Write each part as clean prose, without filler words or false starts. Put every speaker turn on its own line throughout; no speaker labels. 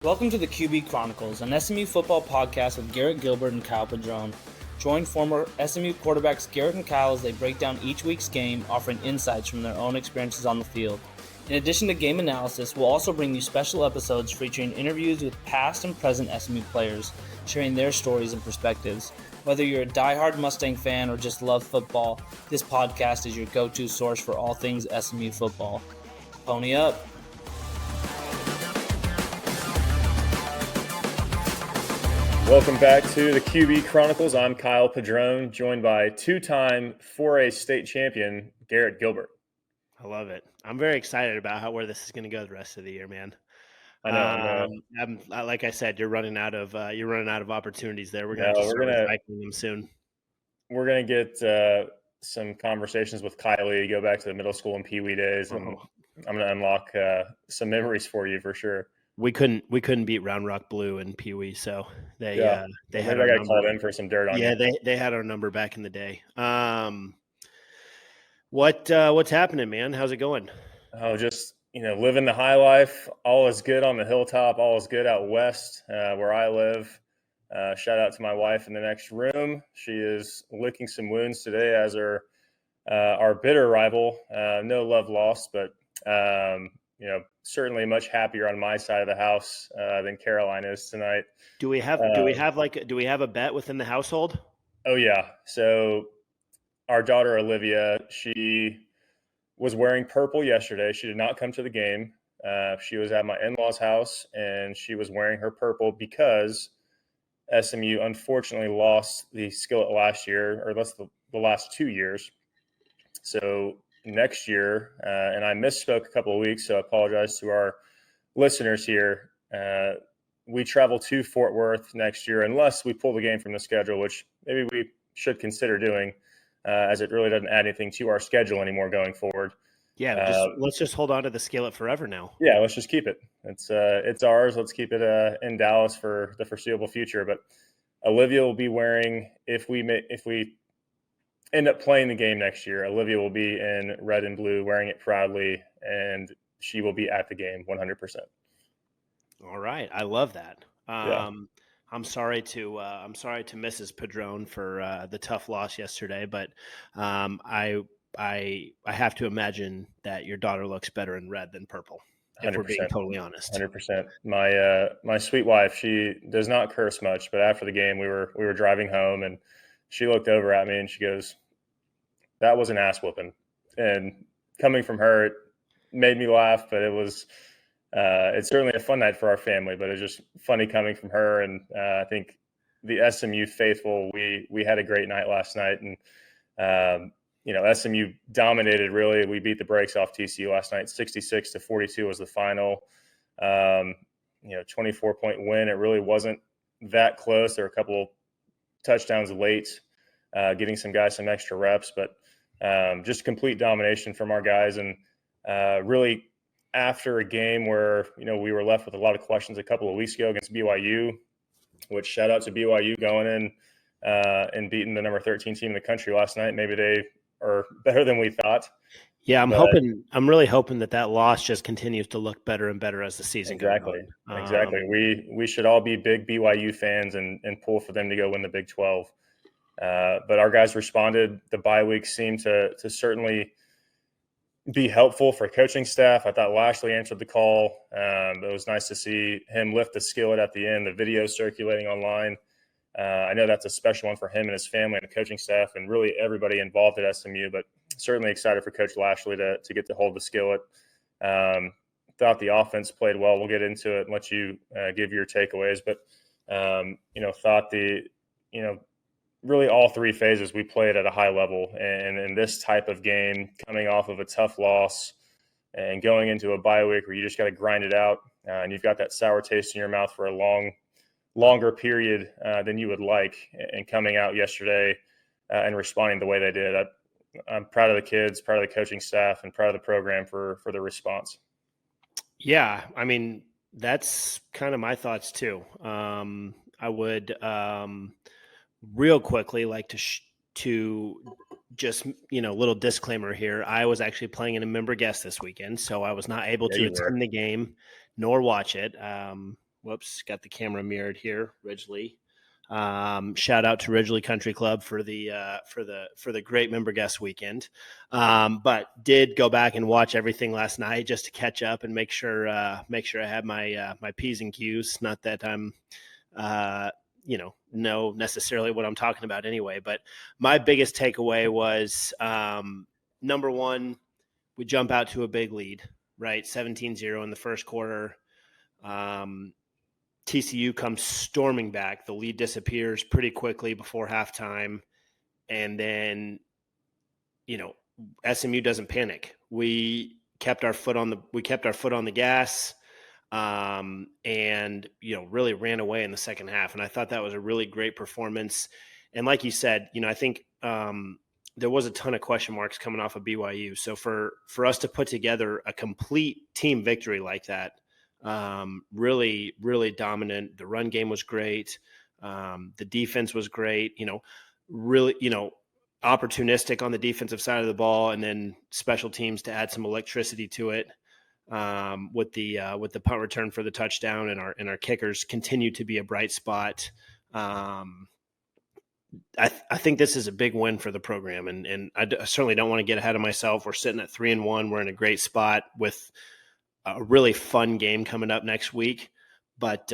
Welcome to the QB Chronicles, an SMU football podcast with Garrett, Gilbert, and Kyle Padron. Join former SMU quarterbacks Garrett and Kyle as they break down each week's game, offering insights from their own experiences on the field. In addition to game analysis, we'll also bring you special episodes featuring interviews with past and present SMU players, sharing their stories and perspectives. Whether you're a diehard Mustang fan or just love football, this podcast is your go-to source for all things SMU football. Pony up!
Welcome back to the QB Chronicles. I'm Kyle Padron, joined by two-time 4A state champion Garrett Gilbert.
I love it. I'm very excited about where this is going to go the rest of the year, man.
I know.
I'm like I said, you're running out of opportunities there. We're going to start recycling them soon.
We're going to get some conversations with Kylie, go back to the middle school and Pee Wee days, and I'm going to unlock some memories for you for sure.
We couldn't beat Round Rock Blue and Pee Wee, so they had our
got
number.
Called in for some dirt on you.
Yeah, they had our number back in the day. What's happening, man? How's it going?
Oh, just living the high life. All is good on the hilltop. All is good out west where I live. Shout out to my wife in the next room. She is licking some wounds today as our bitter rival. No love lost, but certainly much happier on my side of the house than Caroline is tonight.
Do we have a bet within the household?
Oh yeah. So our daughter Olivia, she was wearing purple yesterday. She did not come to the game. She was at my in-laws' house and she was wearing her purple because SMU unfortunately lost the skillet last year, or that's the last 2 years. So next year, and I misspoke a couple of weeks, so I apologize to our listeners here. We travel to Fort Worth next year unless we pull the game from the schedule, which maybe we should consider doing, as it really doesn't add anything to our schedule anymore going forward.
Yeah, let's just hold on to the skillet forever now.
Yeah, let's just keep it. It's ours. Let's keep it in Dallas for the foreseeable future. But Olivia will be wearing, if we end up playing the game next year, Olivia will be in red and blue, wearing it proudly, and she will be at the game 100%.
All right, I love that.
Yeah.
I'm sorry to Mrs. Padron for the tough loss yesterday, but I have to imagine that your daughter looks better in red than purple.
100%.
If we're being totally honest.
100%. My sweet wife, she does not curse much, but after the game, we were driving home and she looked over at me and she goes, "That was an ass whooping." And coming from her, it made me laugh, but it's certainly a fun night for our family, but it's just funny coming from her. And I think the SMU faithful, we had a great night last night, and SMU dominated. Really, we beat the brakes off TCU last night. 66-42 was the final. 24-point win. It really wasn't that close. There were a couple touchdowns late, getting some guys some extra reps, but just complete domination from our guys. And really, after a game where we were left with a lot of questions a couple of weeks ago against BYU, which shout out to BYU going in and beating the number 13 team in the country last night. Maybe they are better than we thought.
Yeah, I'm really hoping that loss just continues to look better and better as the season goes on.
Exactly. We should all be big BYU fans and pull for them to go win the Big 12. But our guys responded. The bye week seemed to certainly be helpful for coaching staff. I thought Lashley answered the call. It was nice to see him lift the skillet at the end, the video circulating online. I know that's a special one for him and his family and the coaching staff and really everybody involved at SMU, but certainly excited for Coach Lashley to get to hold the skillet. Thought the offense played well. We'll get into it and let you give your takeaways, but thought really all three phases we played at a high level. And in this type of game, coming off of a tough loss and going into a bye week where you just got to grind it out and you've got that sour taste in your mouth for a longer period than you would like, and coming out yesterday and responding the way they did. I'm proud of the kids, proud of the coaching staff, and proud of the program for the response.
Yeah, I mean, that's kind of my thoughts too. I would real quickly like to just, little disclaimer here. I was actually playing in a member guest this weekend, so I was not able to attend the game nor watch it. Whoops, got the camera mirrored here. Ridgely. Shout out to Ridgely Country Club for the great member guest weekend. But did go back and watch everything last night just to catch up and make sure I had my P's and Q's. Not that I'm know necessarily what I'm talking about anyway. But my biggest takeaway was number one, we jump out to a big lead, right? 17-0 in the first quarter. TCU comes storming back. The lead disappears pretty quickly before halftime. And then, SMU doesn't panic. We kept our foot on the gas, and, really ran away in the second half. And I thought that was a really great performance. And like you said, I think there was a ton of question marks coming off of BYU. So for us to put together a complete team victory like that, really, really dominant. The run game was great. The defense was great, really, opportunistic on the defensive side of the ball, and then special teams to add some electricity to it. With the punt return for the touchdown, and our kickers continue to be a bright spot. I think this is a big win for the program, and I certainly don't want to get ahead of myself. We're sitting at 3-1. We're in a great spot with a really fun game coming up next week, but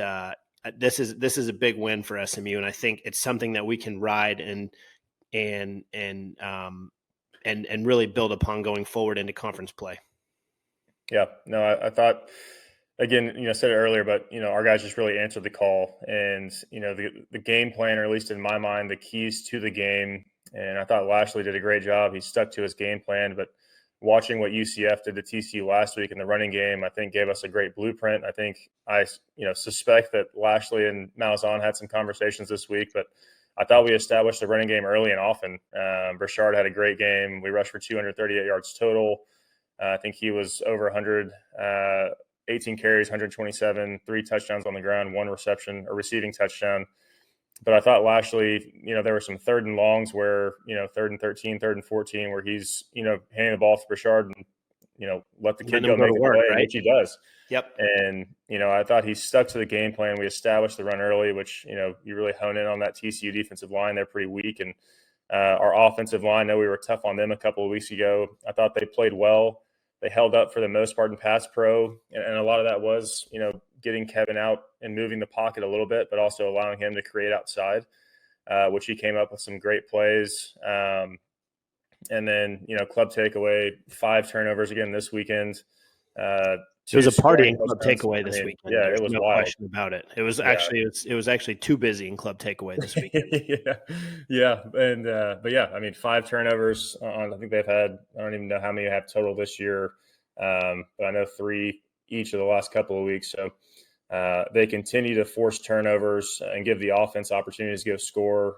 this is a big win for SMU, and I think it's something that we can ride and really build upon going forward into conference play.
Yeah, no, I thought, again, I said it earlier, but our guys just really answered the call, and the game plan, or at least in my mind, the keys to the game. And I thought Lashley did a great job. He stuck to his game plan, but watching what UCF did to TCU last week in the running game, I think gave us a great blueprint. I think I suspect that Lashley and Malzahn had some conversations this week, but I thought we established the running game early and often. Burchard had a great game. We rushed for 238 yards total. I think he was over 100, 18 carries, 127, 3 touchdowns on the ground, 1 reception, a receiving touchdown. But I thought Lashley, there were some 3rd and longs where, 3rd and 13, 3rd and 14, where he's, handing the ball to Burchard and, let the kid go make the play, right? Which he does.
Yep.
And, I thought he stuck to the game plan. We established the run early, which, you really hone in on that TCU defensive line. They're pretty weak. And our offensive line, I know we were tough on them a couple of weeks ago. I thought they played well. They held up for the most part in pass pro. And a lot of that was, getting Kevin out and moving the pocket a little bit, but also allowing him to create outside, which he came up with some great plays. And then, club takeaway, 5 turnovers again this weekend.
It was a party in club takeaway this weekend.
Yeah, it was
no
wild.
question about it. It was actually too busy in club takeaway this weekend.
yeah. And but yeah, 5 turnovers. I think they've had, I don't even know how many I have total this year, but I know 3 each of the last couple of weeks. So they continue to force turnovers and give the offense opportunities to go score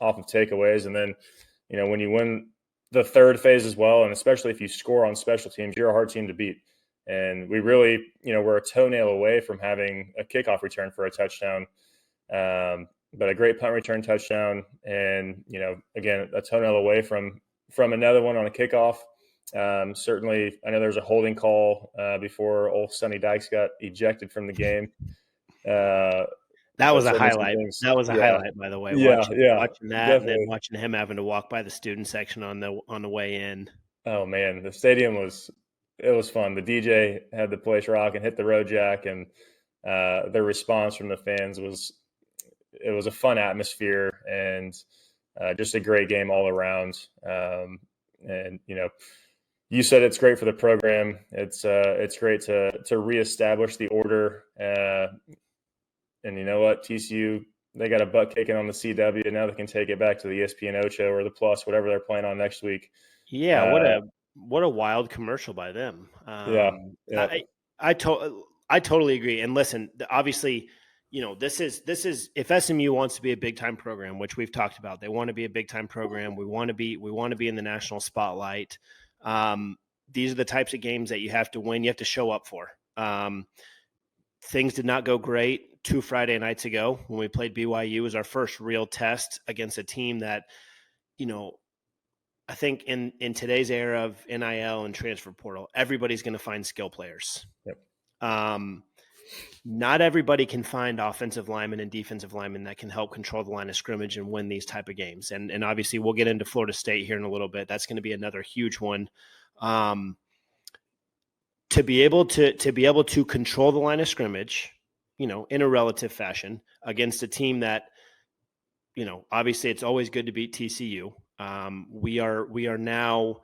off of takeaways. And then, when you win the third phase as well, and especially if you score on special teams, you're a hard team to beat. And we really, we're a toenail away from having a kickoff return for a touchdown. But a great punt return touchdown, and, again, a toenail away from another one on a kickoff. Certainly, I know there's a holding call before old Sonny Dykes got ejected from the game.
That was a highlight. That was a highlight, by the way. Watching that, definitely. And then watching him having to walk by the student section on the way in.
Oh man, the stadium was fun. The DJ had the place rocking, hit the road jack, and the response from the fans was a fun atmosphere, and just a great game all around. And you said it's great for the program. It's great to reestablish the order. And you know what, TCU, they got a butt kicking on the CW. Now they can take it back to the ESPN Ocho or the Plus, whatever they're playing on next week.
Yeah, what a wild commercial by them.
Yeah.
I totally agree. And listen, obviously, this is if SMU wants to be a big time program, which we've talked about, they want to be a big time program. We want to be in the national spotlight. These are the types of games that you have to win. You have to show up for. Things did not go great 2 Friday nights ago when we played BYU. It was our first real test against a team that, I think in today's era of NIL and transfer portal, everybody's going to find skill players.
Yep.
not everybody can find offensive linemen and defensive linemen that can help control the line of scrimmage and win these type of games. And obviously we'll get into Florida State here in a little bit. That's going to be another huge one. To be able to control the line of scrimmage, in a relative fashion against a team that, obviously it's always good to beat TCU. We are now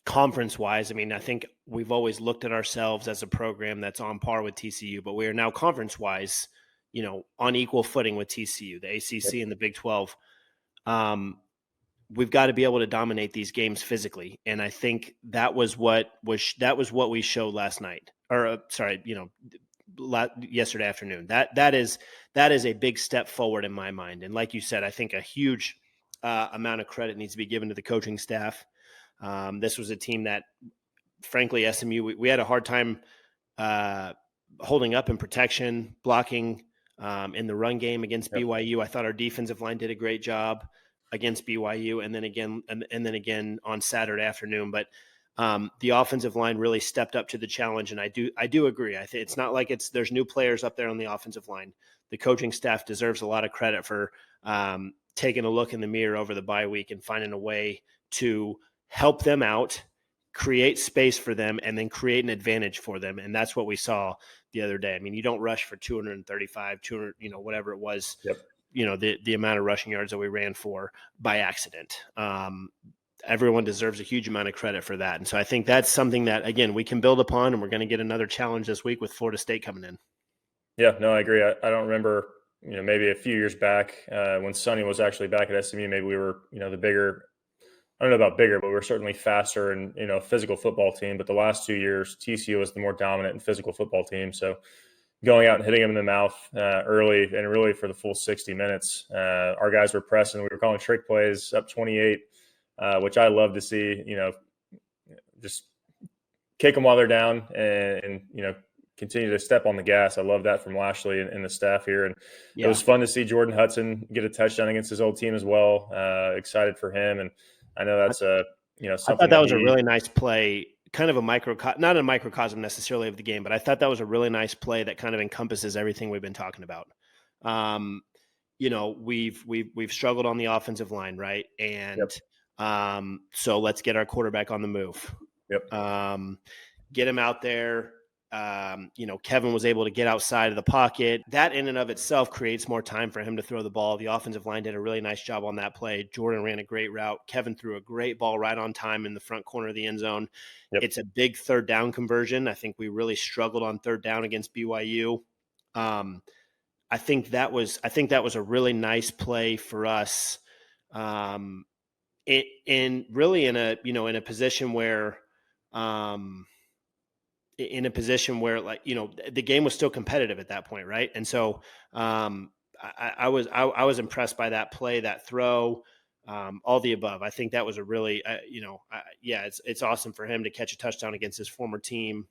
conference wise. I mean, I think we've always looked at ourselves as a program that's on par with TCU, but we are now conference wise, on equal footing with TCU, the ACC and the Big 12. We've got to be able to dominate these games physically. And I think that was what we showed last night, or yesterday afternoon. That is a big step forward in my mind. And like you said, I think a huge amount of credit needs to be given to the coaching staff. This was a team that, frankly, SMU, we had a hard time holding up in protection, blocking in the run game against BYU. I thought our defensive line did a great job against BYU, and then again on Saturday afternoon. But the offensive line really stepped up to the challenge, and I do agree. I think it's not like there's new players up there on the offensive line. The coaching staff deserves a lot of credit for taking a look in the mirror over the bye week and finding a way to help them out, create space for them, and then create an advantage for them. And that's what we saw the other day. I mean, you don't rush for 235, 200, whatever it was. Yep. The amount of rushing yards that we ran for by accident. Everyone deserves a huge amount of credit for that. And so I think that's something that, again, we can build upon, and we're going to get another challenge this week with Florida State coming in.
Yeah, no, I agree. I don't remember, maybe a few years back when Sonny was actually back at SMU, maybe we were, the bigger, I don't know about bigger, but we were certainly faster and, physical football team. But the last 2 years, TCU was the more dominant and physical football team. So going out and hitting them in the mouth early and really for the full 60 minutes, our guys were pressing. We were calling trick plays up 28, which I love to see, just kick them while they're down and continue to step on the gas. I love that from Lashley and the staff here. And It was fun to see Jordan Hudson get a touchdown against his old team as well. Excited for him. And I know that's something.
I thought that was a really nice play, kind of not a microcosm necessarily of the game, but I thought that was a really nice play that kind of encompasses everything we've been talking about. We've struggled on the offensive line, right? And so let's get our quarterback on the move. Get him out there. Kevin was able to get outside of the pocket. That in and of itself creates more time for him to throw the ball. The offensive line did a really nice job on that play. Jordan ran a great route. Kevin threw a great ball right on time in the front corner of the end zone. It's a big third down conversion. I think we really struggled on third down against BYU. I think that was a really nice play for us. In a position where, the game was still competitive at that point. Right. And so I was impressed by that play, that throw, all the above. I think that was a really, it's awesome for him to catch a touchdown against his former team.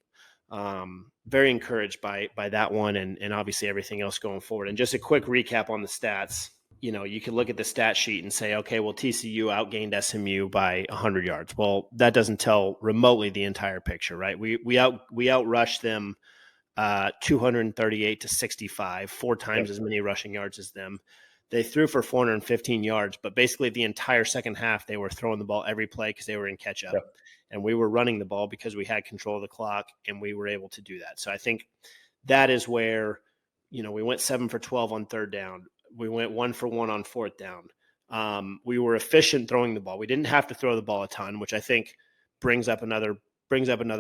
Very encouraged by that one and obviously everything else going forward. And just a quick recap on the stats. You can look at the stat sheet and say, okay, well, TCU outgained SMU by 100 yards. Well, that doesn't tell remotely the entire picture, right? We outrushed them 238 to 65, 4 times as many rushing yards as them. They threw for 415 yards, but basically the entire second half, they were throwing the ball every play because they were in catch up. And we were running the ball because we had control of the clock, and we were able to do that. So I think that is where, we went 7 for 12 on third down. We went 1 for 1 on fourth down. We were efficient throwing the ball. We didn't have to throw the ball a ton, which I think brings up another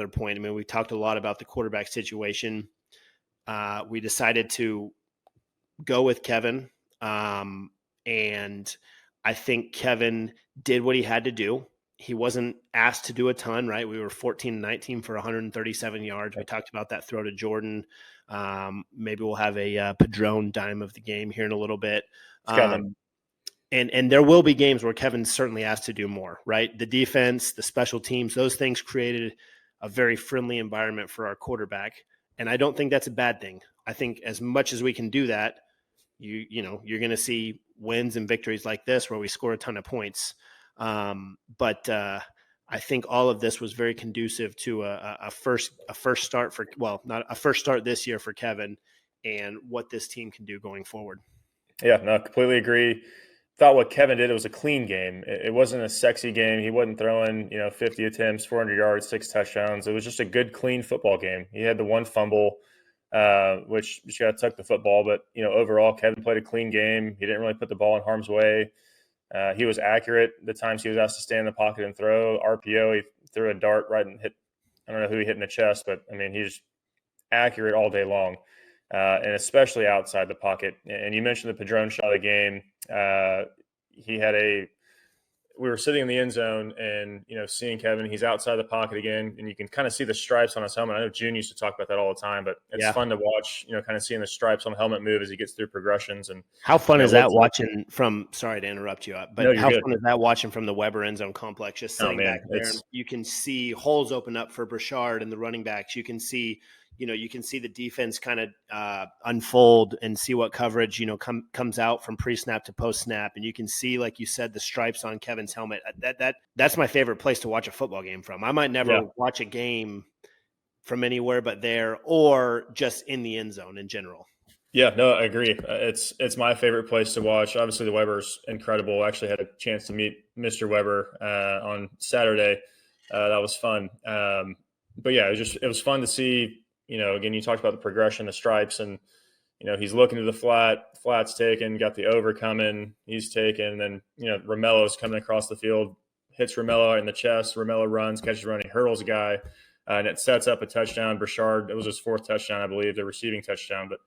point. I mean, we talked a lot about the quarterback situation. We decided to go with Kevin. And I think Kevin did what he had to do. He wasn't asked to do a ton, right? We were 14-19 for 137 yards. We talked about that throw to Jordan. Maybe we'll have a Padron dime of the game here in a little bit. And there will be games where Kevin's certainly asked to do more, right? The defense, the special teams, those things created a very friendly environment for our quarterback. And I don't think that's a bad thing. I think as much as we can do that, you're going to see wins and victories like this where we score a ton of points. But I I think all of this was very conducive to a first start for, well, not a first start this year for Kevin and what this team can do going forward.
Yeah, no, completely agree. Thought what Kevin did, it was a clean game. It wasn't a sexy game. He wasn't throwing, 50 attempts, 400 yards, 6 touchdowns. It was just a good, clean football game. He had the one fumble, which you got to tuck the football. But, overall, Kevin played a clean game. He didn't really put the ball in harm's way. He was accurate the times he was asked to stay in the pocket and throw. RPO, he threw a dart right and hit. I don't know who he hit in the chest, but, he's accurate all day long. And especially outside the pocket. And you mentioned the Padron shot of the game. We were sitting in the end zone and, seeing Kevin, he's outside the pocket again, and you can kind of see the stripes on his helmet. I know June used to talk about that all the time, but it's fun to watch, kind of seeing the stripes on the helmet move as he gets through progressions. And
how fun is that watching from, sorry to interrupt you, but
no,
how
good.
fun is that watching from the Weber end zone complex, just sitting back there? You can see holes open up for Brashard and the running backs. You can see, the defense kind of unfold and see what coverage, comes out from pre-snap to post-snap. And you can see, like you said, the stripes on Kevin's helmet. That's my favorite place to watch a football game from. I might never watch a game from anywhere but there, or just in the end zone in general.
Yeah, no, I agree. It's my favorite place to watch. Obviously, the Weber's incredible. I actually had a chance to meet Mr. Weber on Saturday. That was fun. But yeah, it was fun to see. Again, you talked about the progression, the stripes, and, he's looking to the flat's taken, got the over coming, he's taken, and then, Romello's coming across the field, hits Romello in the chest, Romello runs, catches running, hurdles a guy, and it sets up a touchdown. Brashard, it was his 4th touchdown, I believe, the receiving touchdown. But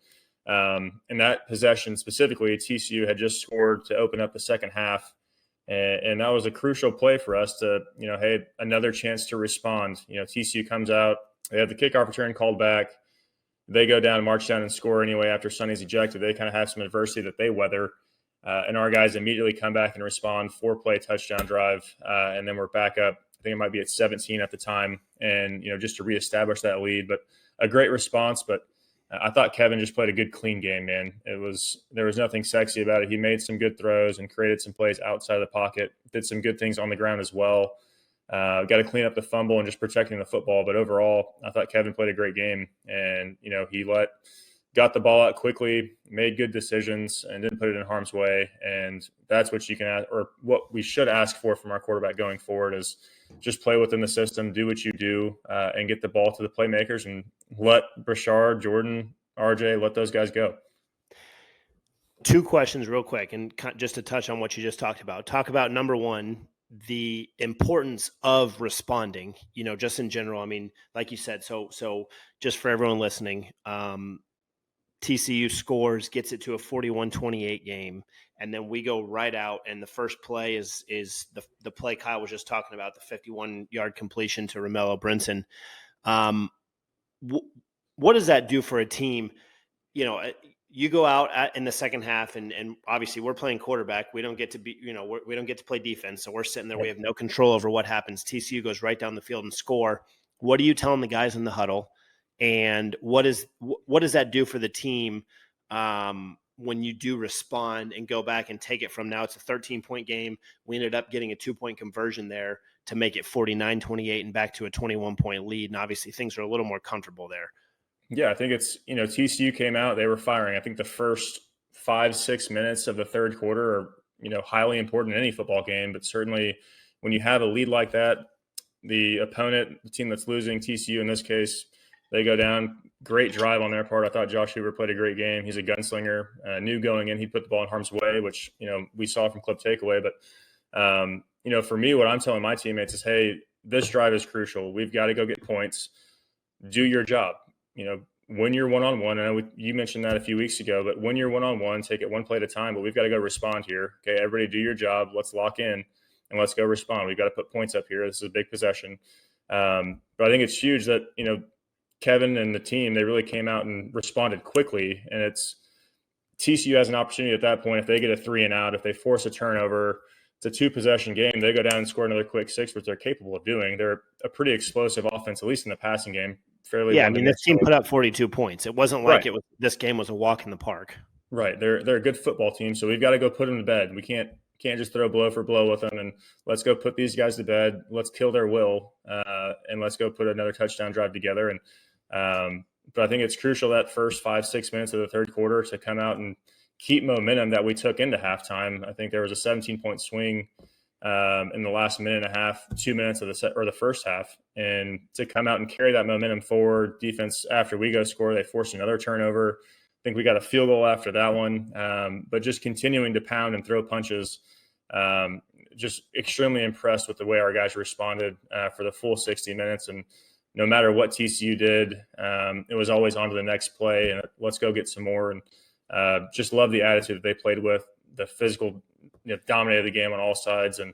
in that possession specifically, TCU had just scored to open up the second half, and that was a crucial play for us to, hey, another chance to respond. TCU comes out, they have the kickoff return called back. They go down, march down, and score anyway after Sonny's ejected. They kind of have some adversity that they weather. And our guys immediately come back and respond, 4-play touchdown drive. And then we're back up. I think it might be at 17 at the time. And, just to reestablish that lead. But a great response. But I thought Kevin just played a good, clean game, man. There was nothing sexy about it. He made some good throws and created some plays outside of the pocket. Did some good things on the ground as well. Got to clean up the fumble and just protecting the football. But overall, I thought Kevin played a great game. And, he got the ball out quickly, made good decisions, and didn't put it in harm's way. And that's what you can ask, or what we should ask for from our quarterback going forward, is just play within the system, do what you do, and get the ball to the playmakers, and let Brashard, Jordan, RJ, let those guys go.
2 questions real quick, and just to touch on what you just talked about. Talk about, number one, the importance of responding, just in general. I mean, like you said, so just for everyone listening, TCU scores, gets it to a 41-28 game, and then we go right out, and the first play is the play Kyle was just talking about, the 51-yard completion to Romello Brinson. What does that do for a team? You go out in the second half, and obviously we're playing quarterback. We don't get to be, we don't get to play defense. So we're sitting there. We have no control over what happens. TCU goes right down the field and score. What are you telling the guys in the huddle? And what does that do for the team when you do respond and go back and take it from, now it's a 13-point game. We ended up getting a 2-point conversion there to make it 49-28 and back to a 21-point lead. And obviously things are a little more comfortable there.
Yeah, I think it's, TCU came out, they were firing. I think the first 5-6 minutes of the third quarter are, highly important in any football game, but certainly when you have a lead like that, the opponent, the team that's losing, TCU in this case, they go down. Great drive on their part. I thought Josh Hoover played a great game. He's a gunslinger. Knew going in he'd put the ball in harm's way, which, we saw from clip takeaway. But, for me, what I'm telling my teammates is, hey, this drive is crucial. We've got to go get points. Do your job. When you're one-on-one, I know you mentioned that a few weeks ago, but when you're one-on-one, take it one play at a time, but we've got to go respond here. Okay, everybody do your job. Let's lock in and let's go respond. We've got to put points up here. This is a big possession. But I think it's huge that, Kevin and the team, they really came out and responded quickly. And it's TCU has an opportunity at that point. If they get a 3 and out, if they force a turnover, it's a 2-possession game. They go down and score another quick 6, which they're capable of doing. They're a pretty explosive offense, at least in the passing game. Fairly.
Yeah, I mean, this team put up 42 points. It wasn't like this game was a walk in the park.
Right. They're a good football team, so we've got to go put them to bed. We can't Can't just throw blow for blow with them, and let's go put these guys to bed. Let's kill their will, and let's go put another touchdown drive together. And but I think it's crucial that first 5-6 minutes of the third quarter to come out and keep momentum that we took into halftime. I think there was a 17-point swing in the last minute and a half, 2 minutes of the first half, and to come out and carry that momentum forward. Defense, after we go score, they forced another turnover. I think we got a field goal after that one, but just continuing to pound and throw punches. Just extremely impressed with the way our guys responded for the full 60 minutes. And no matter what TCU did, it was always on to the next play and let's go get some more. And just love the attitude that they played with, the physical, dominated the game on all sides. And,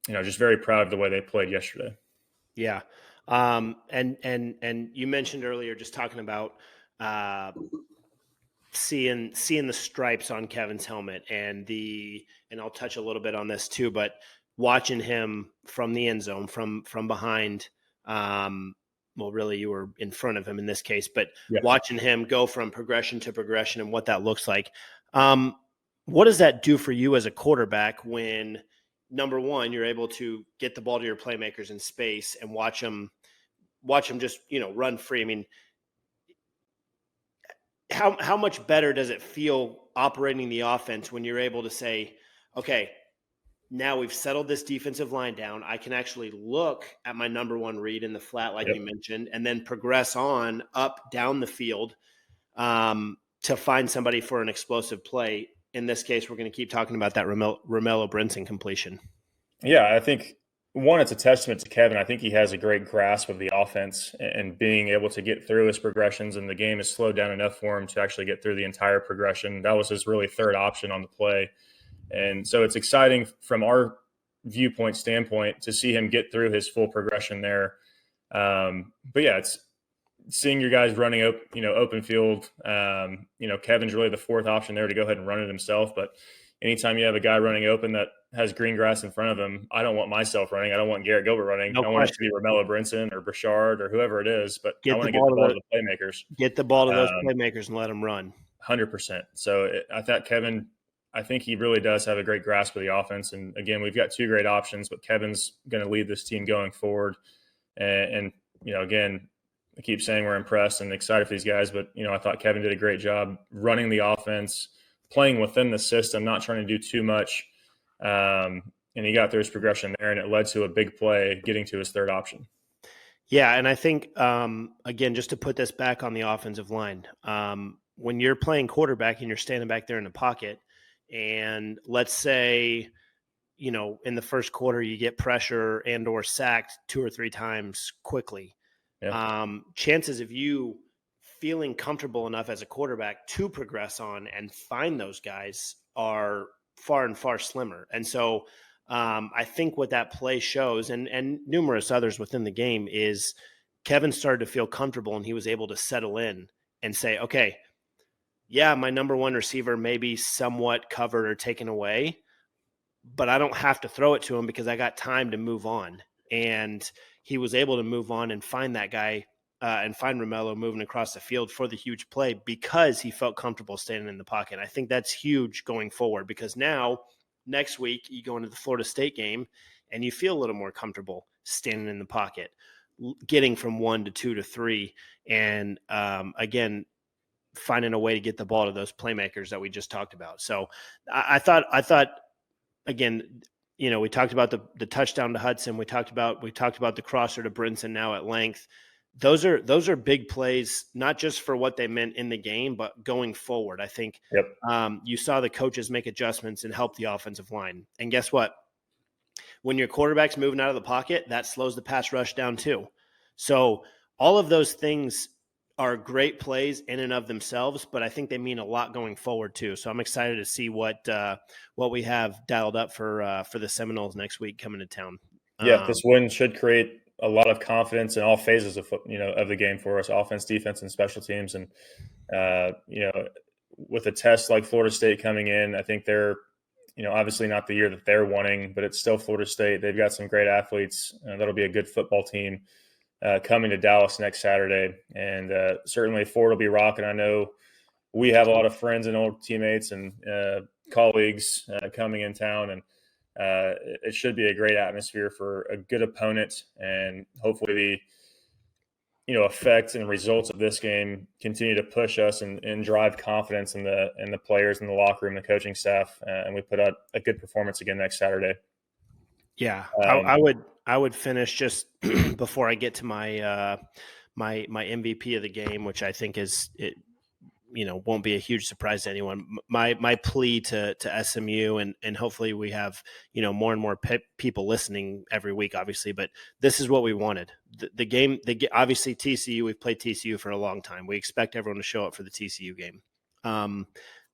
just very proud of the way they played yesterday.
Yeah. And you mentioned earlier, just talking about, seeing the stripes on Kevin's helmet and I'll touch a little bit on this too, but watching him from the end zone, from behind, well, really you were in front of him in this case, but watching him go from progression to progression and what that looks like. What does that do for you as a quarterback when, number one, you're able to get the ball to your playmakers in space and watch them just, run free? I mean, how much better does it feel operating the offense when you're able to say, okay, now we've settled this defensive line down. I can actually look at my number one read in the flat, like you mentioned, and then progress on up down the field to find somebody for an explosive play. In this case, we're going to keep talking about that Romello Brinson completion.
Yeah, I think, one, it's a testament to Kevin. I think he has a great grasp of the offense and being able to get through his progressions, and the game has slowed down enough for him to actually get through the entire progression. That was his really third option on the play. And so it's exciting from our viewpoint standpoint to see him get through his full progression there. But yeah, it's seeing your guys running open field. Kevin's really the fourth option there to go ahead and run it himself. But anytime you have a guy running open that has green grass in front of him, I don't want myself running. I don't want Garrett Gilbert running. I want it to be Romello Brinson or Brashard or whoever it is. But I want to get the ball to the playmakers.
Get the ball to those playmakers and let them run.
100%. So I thought Kevin, I think he really does have a great grasp of the offense. And again, we've got two great options, but Kevin's going to lead this team going forward. And again, I keep saying we're impressed and excited for these guys, but, I thought Kevin did a great job running the offense, playing within the system, not trying to do too much. And he got through his progression there, and it led to a big play getting to his third option.
Yeah, and I think, again, just to put this back on the offensive line, when you're playing quarterback and you're standing back there in the pocket, and let's say, in the first quarter you get pressure and or sacked 2 or 3 times quickly, chances of you feeling comfortable enough as a quarterback to progress on and find those guys are far and far slimmer. And so I think what that play shows, and numerous others within the game, is Kevin started to feel comfortable and he was able to settle in and say, okay, yeah, my number one receiver may be somewhat covered or taken away, but I don't have to throw it to him because I got time to move on. And he was able to move on and find that guy and find Romello moving across the field for the huge play because he felt comfortable standing in the pocket. I think that's huge going forward because now next week you go into the Florida State game and you feel a little more comfortable standing in the pocket, getting from 1 to 2 to 3. And again, finding a way to get the ball to those playmakers that we just talked about. So I thought again, we talked about the touchdown to Hudson. We talked about the crosser to Brinson now at length. Those are big plays, not just for what they meant in the game, but going forward. I think you saw the coaches make adjustments and help the offensive line. And guess what? When your quarterback's moving out of the pocket, that slows the pass rush down too. So all of those things are great plays in and of themselves, but I think they mean a lot going forward too. So I'm excited to see what we have dialed up for the Seminoles next week coming to town.
Yeah, this win should create a lot of confidence in all phases of the game for us, offense, defense, and special teams. And with a test like Florida State coming in, I think they're obviously not the year that they're wanting, but it's still Florida State. They've got some great athletes. That'll be a good football team coming to Dallas next Saturday. And certainly Ford will be rocking. I know we have a lot of friends and old teammates and colleagues coming in town, and it should be a great atmosphere for a good opponent, and hopefully the effects and results of this game continue to push us and drive confidence in the players in the locker room, the coaching staff, and we put out a good performance again next Saturday.
Yeah, I would finish just before I get to my my MVP of the game, which I think won't be a huge surprise to anyone. My plea to SMU, and hopefully we have more and more people listening every week, obviously, but this is what we wanted. The game, obviously TCU, we've played TCU for a long time. We expect everyone to show up for the TCU game.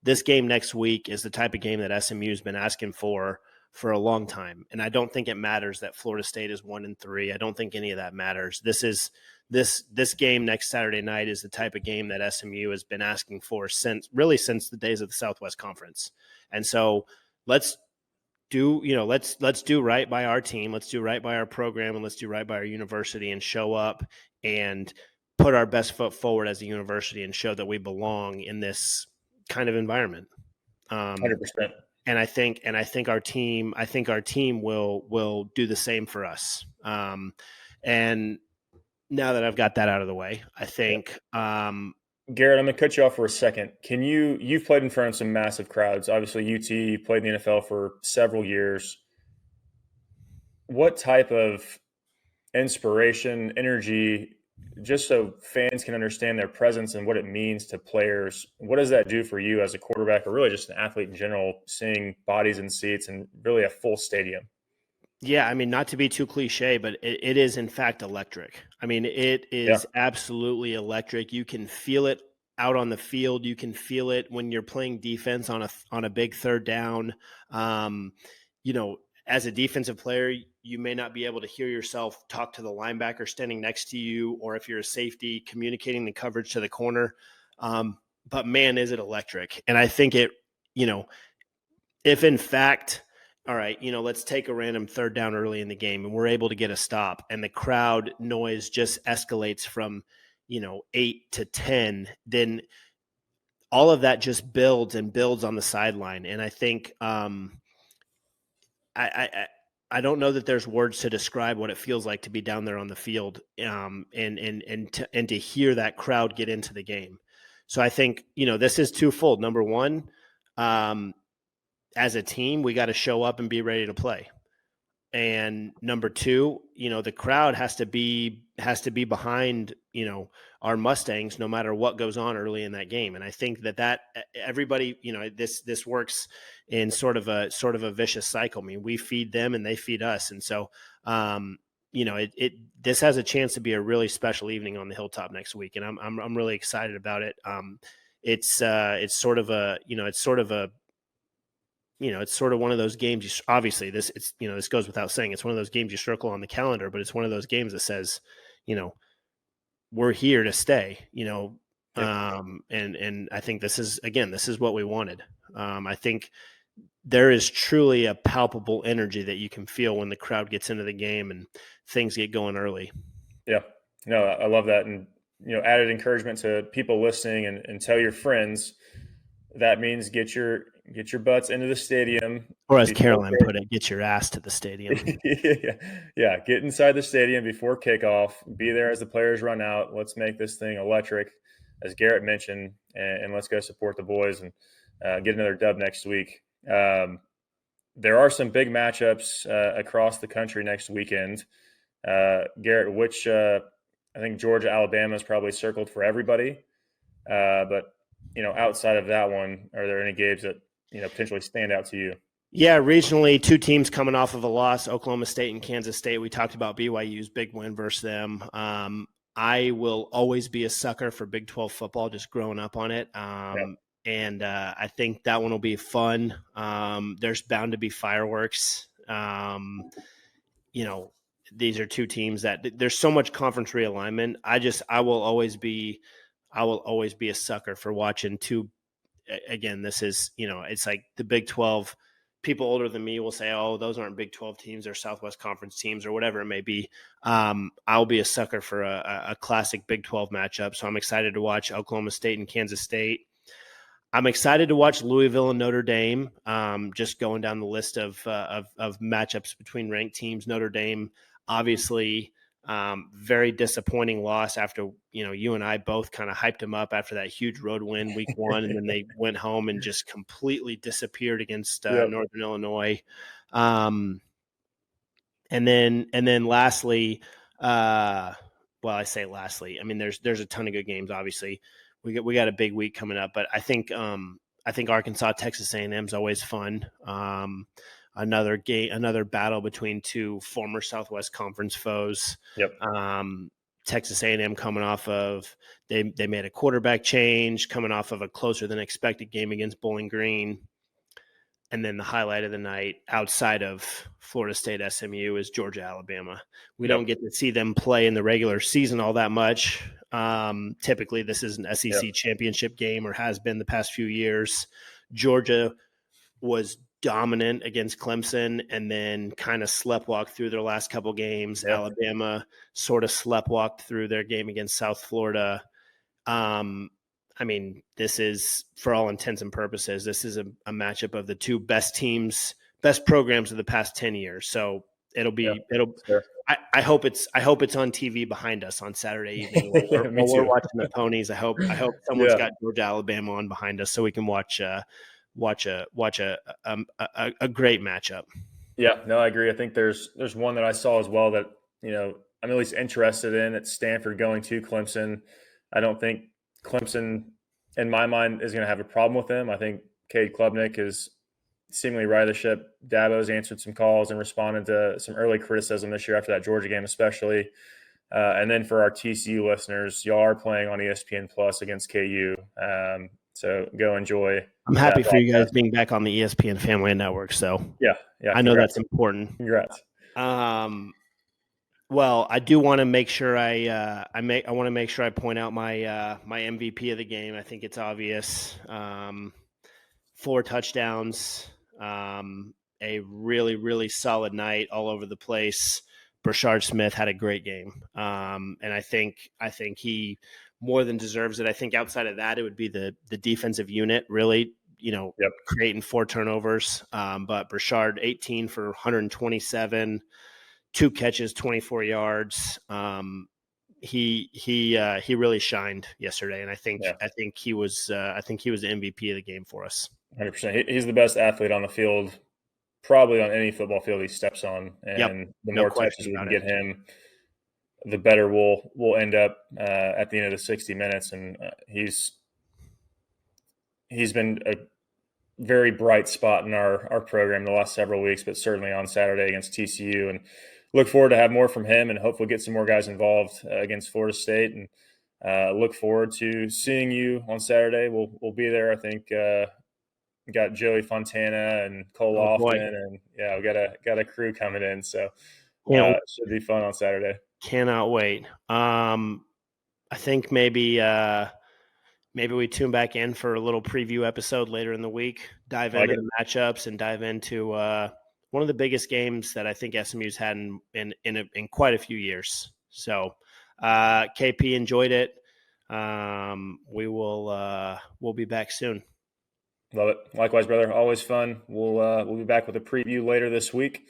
This game next week is the type of game that SMU has been asking for a long time, and I don't think it matters that Florida State is 1-3. I don't think any of that matters. This game next Saturday night is the type of game that SMU has been asking for since the days of the Southwest Conference. And so let's do right by our team. Let's do right by our program, and let's do right by our university, and show up and put our best foot forward as a university and show that we belong in this kind of environment.
100%.
And I think our team will do the same for us. And now that I've got that out of the way, I think
Garrett, I'm going to cut you off for a second. You've played in front of some massive crowds. Obviously UT, you played in the NFL for several years. What type of inspiration, energy, just so fans can understand their presence and what it means to players, what does that do for you as a quarterback, or really just an athlete in general, seeing bodies in seats and really a full stadium?
Yeah, I mean, not to be too cliche, but it is in fact electric. I mean, it is absolutely electric. You can feel it out on the field. You can feel it when you're playing defense on a big third down. As a defensive player, you may not be able to hear yourself talk to the linebacker standing next to you, or if you're a safety, communicating the coverage to the corner. But man, is it electric. And I think if in fact, all right, let's take a random third down early in the game and we're able to get a stop, and the crowd noise just escalates from, 8 to 10, then all of that just builds and builds on the sideline. And I think I don't know that there's words to describe what it feels like to be down there on the field, and to hear that crowd get into the game. So I think, this is twofold. Number one, as a team, we got to show up and be ready to play. And number two, the crowd has to be behind, our Mustangs, no matter what goes on early in that game. And I think that everybody, this works in sort of a vicious cycle. I mean, we feed them and they feed us. And so, this has a chance to be a really special evening on the Hilltop next week. And I'm really excited about it. It's sort of one of those games. Obviously this goes without saying. It's one of those games you circle on the calendar, but it's one of those games that says, we're here to stay, and I think this is what we wanted. I think there is truly a palpable energy that you can feel when the crowd gets into the game and things get going early. Yeah,
no, I love that. And, added encouragement to people listening, and tell your friends. That means get your butts into the stadium.
Or as Caroline put it, get your ass to the stadium.
Yeah, get inside the stadium before kickoff. Be there as the players run out. Let's make this thing electric, as Garrett mentioned, and let's go support the boys and get another dub next week. There are some big matchups across the country next weekend. Garrett, which I think Georgia, Alabama is probably circled for everybody, but outside of that one, are there any games that potentially stand out to you?
Yeah, regionally, two teams coming off of a loss, Oklahoma State and Kansas State. We talked about BYU's big win versus them. I will always be a sucker for Big 12 football, just growing up on it. And I think that one will be fun. There's bound to be fireworks. These are two teams that there's so much conference realignment. I will always be a sucker for watching two. Again, this is, it's like the Big 12. People older than me will say, oh, those aren't Big 12 teams or Southwest Conference teams or whatever it may be. I'll be a sucker for a classic Big 12 matchup. So I'm excited to watch Oklahoma State and Kansas State. I'm excited to watch Louisville and Notre Dame. Just going down the list of matchups between ranked teams. Notre Dame, obviously, very disappointing loss after, you and I both kind of hyped them up after that huge road win week 1, and then they went home and just completely disappeared against Northern Illinois. And then lastly, I say lastly, I mean, there's a ton of good games. Obviously, we got a big week coming up, but I think Arkansas, Texas A&M is always fun. Another battle between two former Southwest Conference foes.
Yep.
Texas A&M coming off of they made a quarterback change, coming off of a closer than expected game against Bowling Green. And then the highlight of the night outside of Florida State SMU is Georgia, Alabama. We don't get to see them play in the regular season all that much. Typically, this is an SEC championship game, or has been the past few years. Georgia was dominant against Clemson and then kind of sleptwalked through their last couple games. Yep. Alabama sort of sleptwalked through their game against South Florida. I mean, this is, for all intents and purposes, this is a matchup of the two best teams, best programs of the past 10 years. So sure. I hope it's on TV behind us on Saturday evening while we're watching the ponies. I hope someone's got Georgia, Alabama on behind us so we can watch a great matchup.
Yeah, no, I agree. I think there's one that I saw as well that, I'm at least interested in. It's Stanford going to Clemson. I don't think Clemson, in my mind, is going to have a problem with them. I think Cade Klubnik is seemingly right of the ship. Dabo's answered some calls and responded to some early criticism this year after that Georgia game especially. And then for our TCU listeners, y'all are playing on ESPN Plus against KU. So go enjoy.
I'm happy for you guys being back on the ESPN family network. So
yeah,
I know that's important.
Congrats.
Well, I do want to make sure I want to make sure I point out my my MVP of the game. I think it's obvious. 4 touchdowns, a really, really solid night all over the place. Brashard Smith had a great game, and I think he more than deserves it. I think outside of that, it would be the defensive unit really, creating 4 turnovers. But Brashard 18 for 127. 2 catches, 24 yards. He really shined yesterday, and I think he was the MVP of the game for us.
100%. He's the best athlete on the field, probably on any football field he steps on. And the more touches we can get him, the better we'll end up at the end of the 60 minutes. And he's been a very bright spot in our program the last several weeks, but certainly on Saturday against TCU. And look forward to have more from him and hopefully get some more guys involved against Florida State. And look forward to seeing you on Saturday. We'll be there. I think we got Joey Fontana and Cole Lofton, and we got a crew coming in. So it should be fun on Saturday.
Cannot wait. I think maybe we tune back in for a little preview episode later in the week, dive into the matchups and dive into one of the biggest games that I think SMU's had in quite a few years. So KP enjoyed it. We'll be back soon.
Love it. Likewise, brother. Always fun. We'll be back with a preview later this week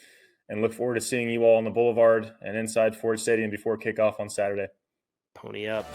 and look forward to seeing you all on the Boulevard and inside Ford Stadium before kickoff on Saturday.
Pony up.